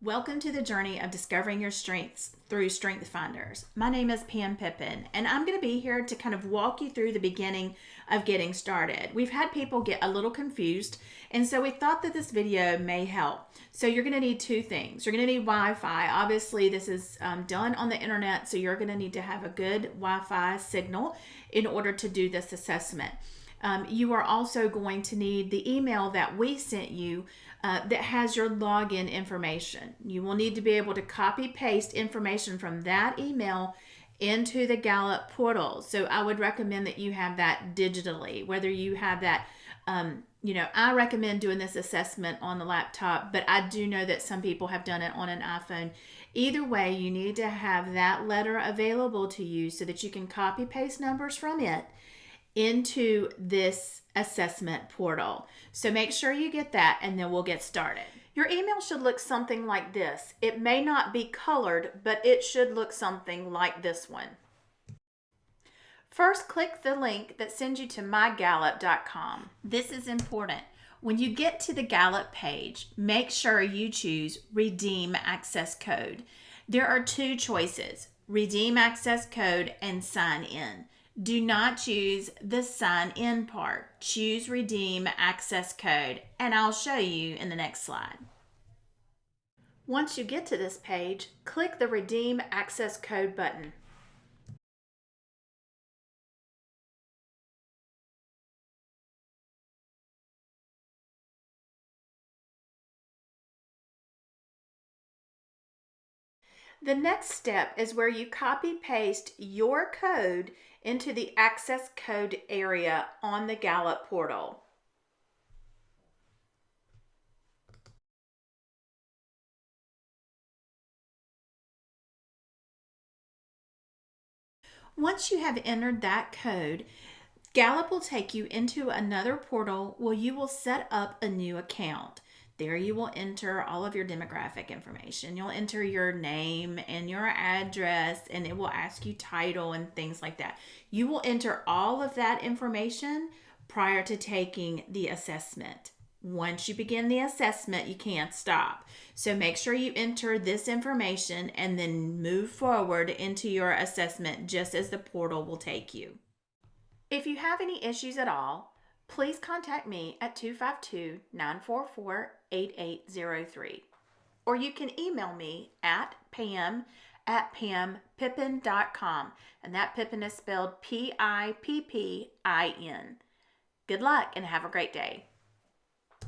Welcome to the journey of discovering your strengths through Strength Finders. My name is Pam Pippin, and I'm going to be here to kind of walk you through the beginning of getting started. We've had people get a little confused, and so we thought that this video may help. So you're going to need two things. You're going to need Wi-Fi. Obviously, this is done on the internet, so you're going to need to have a good Wi-Fi signal in order to do this assessment. You are also going to need the email that we sent you that has your login information. You will need to be able to copy paste information from that email into the Gallup portal. So I would recommend that you have that digitally, whether you have that I recommend doing this assessment on the laptop, but I do know that some people have done it on an iPhone. Either way, you need to have that letter available to you so that you can copy paste numbers from it into this assessment portal. So make sure you get that, and then we'll get started. Your email should look something like this. It may not be colored, but it should look something like this one. First, click the link that sends you to mygallup.com. This is important. When you get to the Gallup page, make sure you choose Redeem Access Code. There are two choices, Redeem Access Code and Sign In. Do not choose the sign in part. Choose Redeem Access Code, and I'll show you in the next slide. Once you get to this page, click the Redeem Access Code button. The next step is where you copy paste your code into the access code area on the Gallup portal. Once you have entered that code, Gallup will take you into another portal where you will set up a new account. There you will enter all of your demographic information. You'll enter your name and your address, and it will ask you title and things like that. You will enter all of that information prior to taking the assessment. Once you begin the assessment, you can't stop. So make sure you enter this information and then move forward into your assessment just as the portal will take you. If you have any issues at all, please contact me at 252-944-8803. Or you can email me at pam@pampippin.com. And that Pippin is spelled Pippin. Good luck and have a great day.